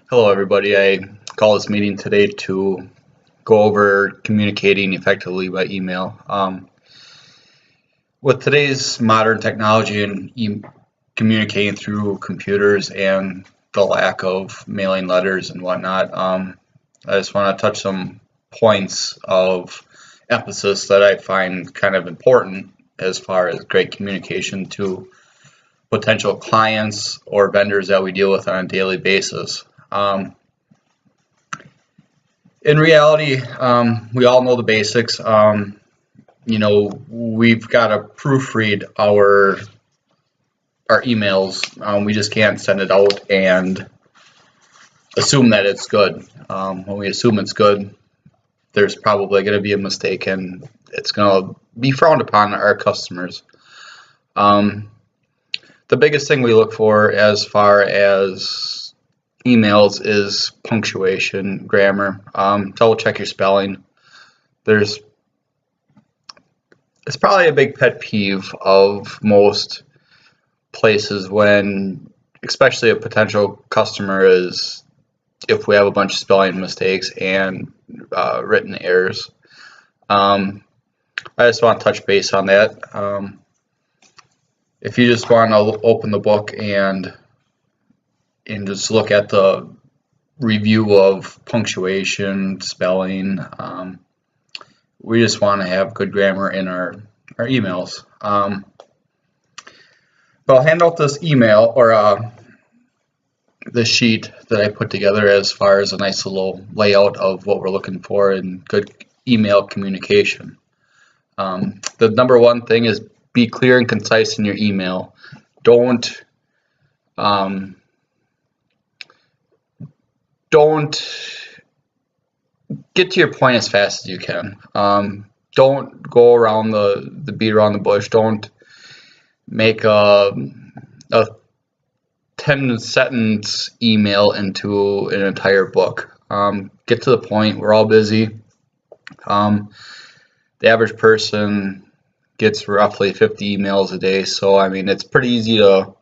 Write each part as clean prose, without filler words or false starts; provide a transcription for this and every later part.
Hello, everybody. I call this meeting today to go over communicating effectively by email. With today's modern technology and communicating through computers and the lack of mailing letters and whatnot, I just want to touch some points of emphasis that I find kind of important as far as great communication to potential clients or vendors that we deal with on a daily basis. In reality, we all know the basics. We've got to proofread our emails. We just can't send it out and assume that it's good. When we assume it's good, there's probably going to be a mistake, and it's going to be frowned upon our customers. The biggest thing we look for as far as emails is punctuation, grammar. Double check your spelling. It's probably a big pet peeve of most places when, especially a potential customer, is if we have a bunch of spelling mistakes and written errors. I just want to touch base on that. If you just want to open the book and just look at the review of punctuation, spelling, we just want to have good grammar in our emails. But I'll hand out this email or this sheet that I put together as far as a nice little layout of what we're looking for in good email communication. The number one thing is be clear and concise in your email. Don't get to your point as fast as you can. Don't go around the beat around the bush. Don't make a 10-sentence email into an entire book. Get to the point. We're all busy. The average person gets roughly 50 emails a day, so I mean it's pretty easy to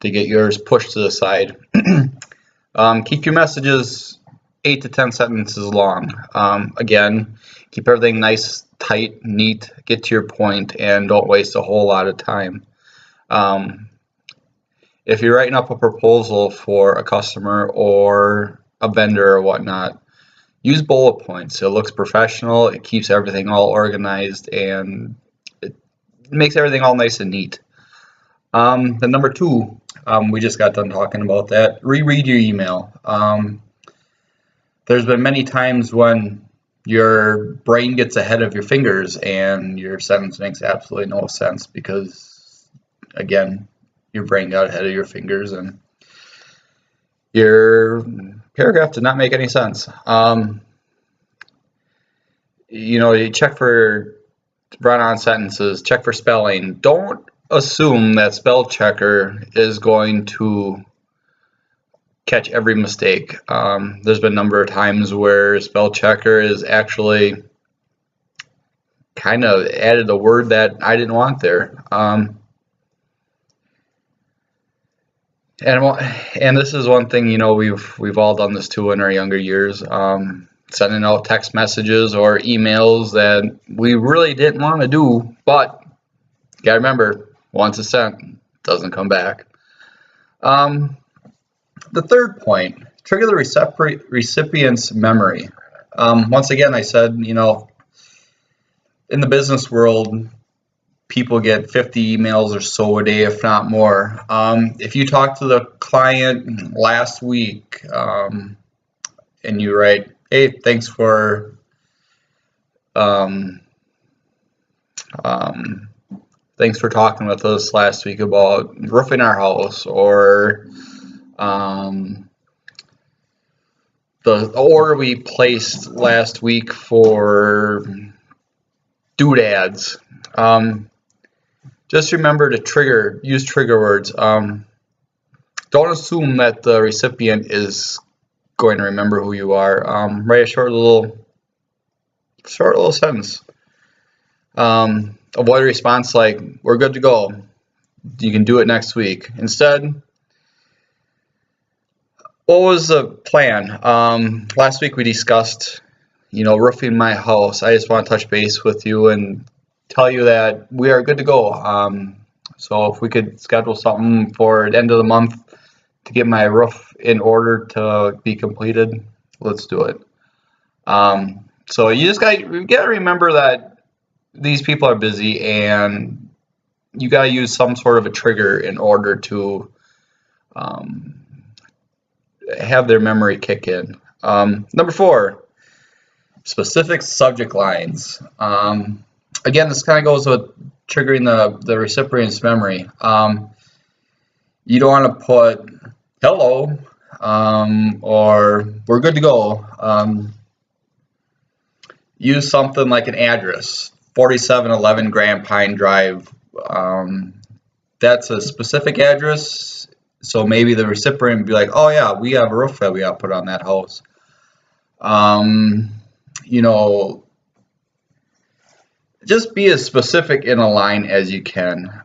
get yours pushed to the side. Keep your messages 8 to 10 sentences long. Again, keep everything nice, tight, neat, get to your point, and don't waste a whole lot of time. If you're writing up a proposal for a customer or a vendor or whatnot, use bullet points. It looks professional, it keeps everything all organized, and it makes everything all nice and neat. The number two, we just got done talking about that. Reread your email. There's been many times when your brain gets ahead of your fingers and your sentence makes absolutely no sense because, again, your brain got ahead of your fingers and your paragraph did not make any sense. You check for run-on sentences, check for spelling. Don't assume that spell checker is going to catch every mistake. There's been a number of times where spell checker is actually kind of added a word that I didn't want there. And this is one thing, we've all done this too in our younger years. Sending out text messages or emails that we really didn't want to do, but you gotta remember, once it's sent, doesn't come back. The third point, trigger the recipient's memory. Once again, I said, in the business world, people get 50 emails or so a day, if not more. If you talk to the client last week and you write, hey, thanks for talking with us last week about roofing our house, or the order we placed last week for doodads. Just remember to use trigger words. Don't assume that the recipient is going to remember who you are. Write a short little sentence. Avoid a response like, we're good to go. You can do it next week. Instead, what was the plan? Last week we discussed, roofing my house. I just want to touch base with you and tell you that we are good to go. So if we could schedule something for the end of the month to get my roof in order to be completed, let's do it. So you gotta remember that these people are busy, and you gotta use some sort of a trigger in order to have their memory kick in. Number 4, specific subject lines. Again, this kind of goes with triggering the recipient's memory. You don't want to put hello or we're good to go. Use something like an address, 4711 Grand Pine Drive. That's a specific address, so maybe the recipient would be like, oh yeah, we have a roof that we got to put on that house. Just be as specific in a line as you can.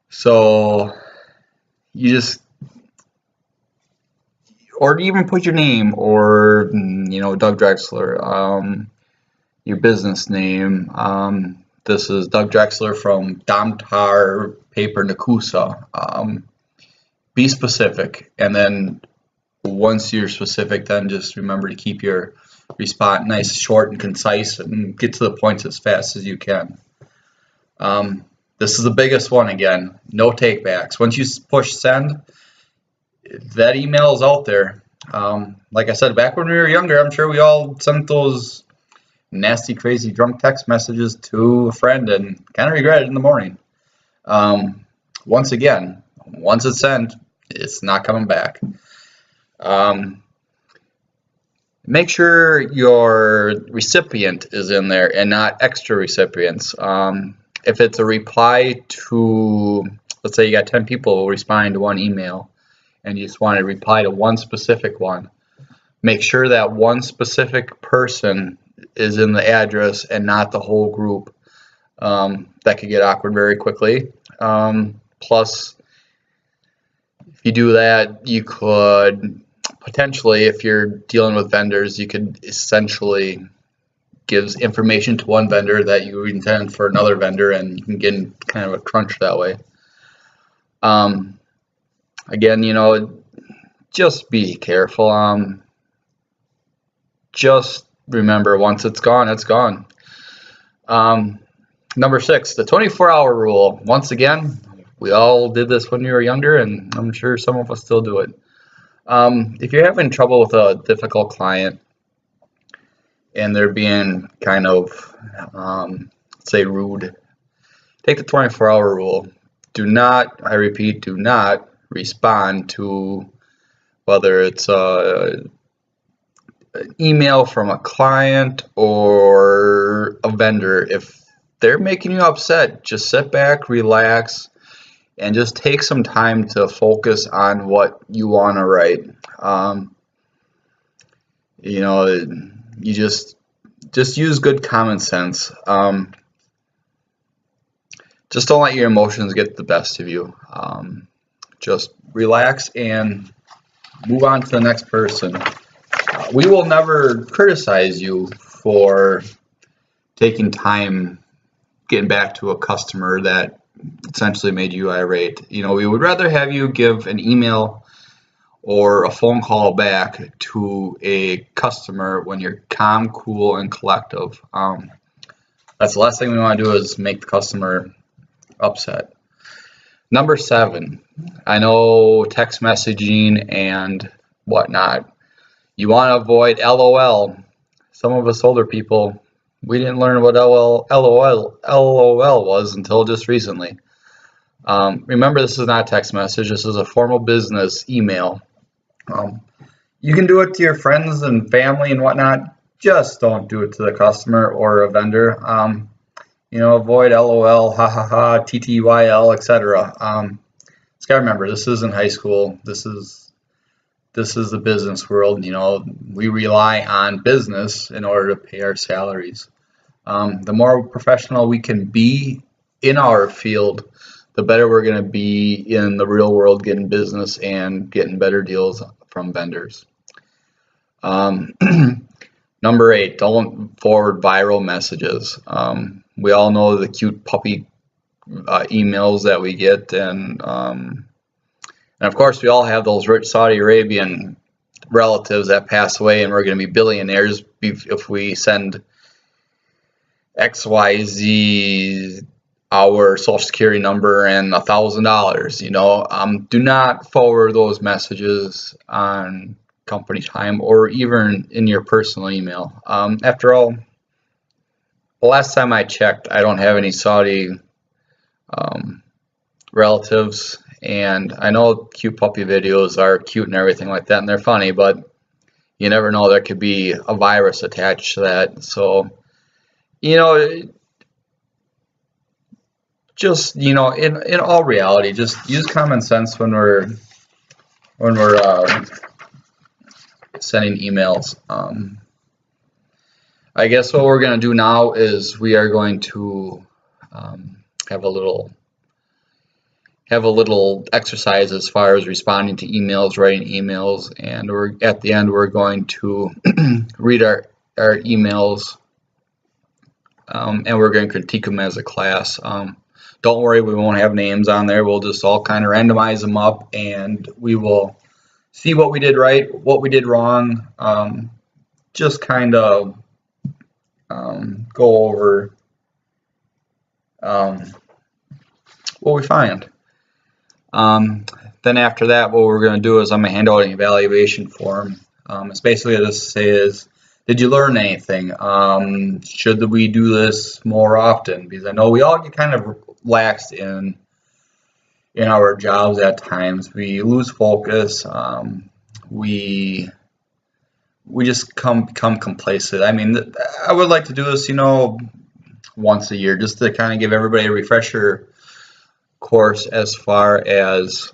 So you just, or even put your name, or Doug Drexler, your business name. This is Doug Drexler from Domtar Paper Nakusa. Be specific, and then once you're specific, then just remember to keep your response nice, short, and concise, and get to the points as fast as you can. This is the biggest one again. No takebacks. Once you push send, that email is out there. Like I said, back when we were younger, I'm sure we all sent those nasty, crazy, drunk text messages to a friend and kind of regret it in the morning. Once it's sent, it's not coming back. Make sure your recipient is in there and not extra recipients. If it's a reply to, let's say you got 10 people responding to one email and you just want to reply to one specific one, make sure that one specific person is in the address and not the whole group. That could get awkward very quickly. Plus, if you do that, you could potentially, if you're dealing with vendors, you could essentially give information to one vendor that you intend for another vendor, and you can get in kind of a crunch that way. Again, just be careful. Just remember, once it's gone, it's gone. Number 6, the 24-hour rule. Once again, we all did this when we were younger, and I'm sure some of us still do it. If you're having trouble with a difficult client and they're being kind of, say, rude, take the 24-hour rule. Do not, I repeat, do not respond to whether it's an email from a client or a vendor. If they're making you upset, just sit back, relax, and just take some time to focus on what you want to write. You just use good common sense. Just don't let your emotions get the best of you. Just relax and move on to the next person. We will never criticize you for taking time getting back to a customer that essentially made you irate. We would rather have you give an email or a phone call back to a customer when you're calm, cool, and collective. That's the last thing we want to do is make the customer upset. Number 7, I know text messaging and whatnot. You want to avoid LOL. Some of us older people, we didn't learn what LOL was until just recently. Remember, this is not a text message. This is a formal business email. You can do it to your friends and family and whatnot. Just don't do it to the customer or a vendor. Avoid LOL, ha ha ha, TTYL, etc. Just gotta remember, this isn't high school. This is the business world. We rely on business in order to pay our salaries. The more professional we can be in our field, the better we're going to be in the real world getting business and getting better deals from vendors. Number 8, don't forward viral messages. We all know the cute puppy emails that we get, and of course we all have those rich Saudi Arabian relatives that pass away, and we're going to be billionaires if we send XYZ our social security number and $1,000. You know, do not forward those messages on company time or even in your personal email. After all, the last time I checked, I don't have any Saudi relatives, and I know cute puppy videos are cute and everything like that, and they're funny, but you never know, there could be a virus attached to that. So, you know, just, you know, in all reality, just use common sense when we're sending emails. I guess what we're going to do now is we are going to have a little exercise as far as responding to emails, writing emails, and at the end we're going to read our emails, and we're going to critique them as a class. Don't worry, we won't have names on there. We'll just all kind of randomize them up, and we will see what we did right, what we did wrong, just kind of go over what we find. Then after that, what we're going to do is I'm going to hand out an evaluation form. It's basically just says, did you learn anything? Should we do this more often? Because I know we all get kind of lax in our jobs at times. We lose focus. We just become complacent. I mean, I would like to do this, you know, once a year, just to kind of give everybody a refresher course as far as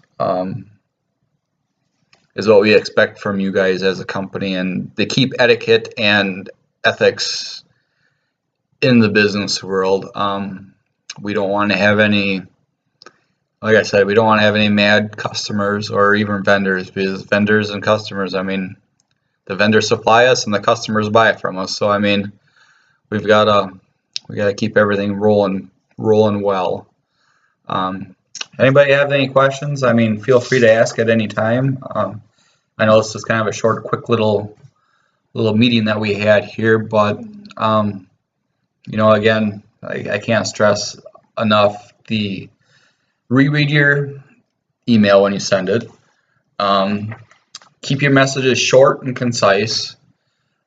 what we expect from you guys as a company, and to keep etiquette and ethics in the business world. We don't want to have any, like I said, we don't want to have any mad customers or even vendors, because vendors and customers, I mean, the vendors supply us and the customers buy it from us. So I mean, we got to keep everything rolling well. Anybody have any questions? I mean, feel free to ask at any time. I know this is kind of a short, quick little meeting that we had here, but you know, again, I can't stress enough the reread your email when you send it. Keep your messages short and concise.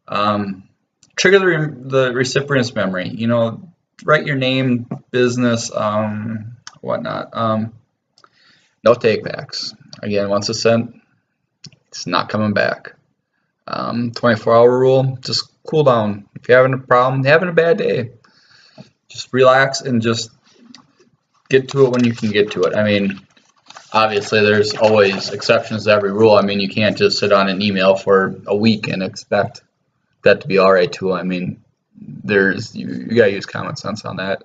Trigger the recipient's memory. You know, write your name, business, whatnot. No take-backs. Again, once it's sent, it's not coming back. 24-hour rule, just cool down. If you're having a problem, having a bad day, just relax and just get to it when you can get to it. I mean, obviously there's always exceptions to every rule. I mean, you can't just sit on an email for a week and expect that to be all right too. I mean, you gotta use common sense on that.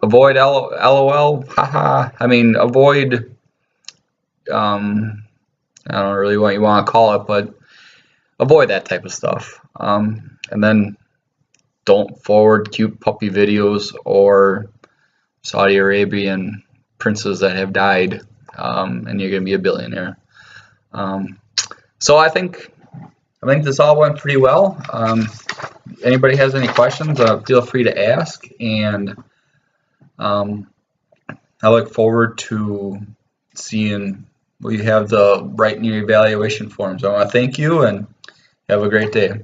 Avoid LOL, haha. I mean, avoid, I don't know really what you want to call it, but avoid that type of stuff. And then don't forward cute puppy videos or Saudi Arabian princes that have died, and you're going to be a billionaire. So I think this all went pretty well. Anybody has any questions, feel free to ask, and I look forward to seeing what you have to write in your evaluation forms. I want to thank you and have a great day.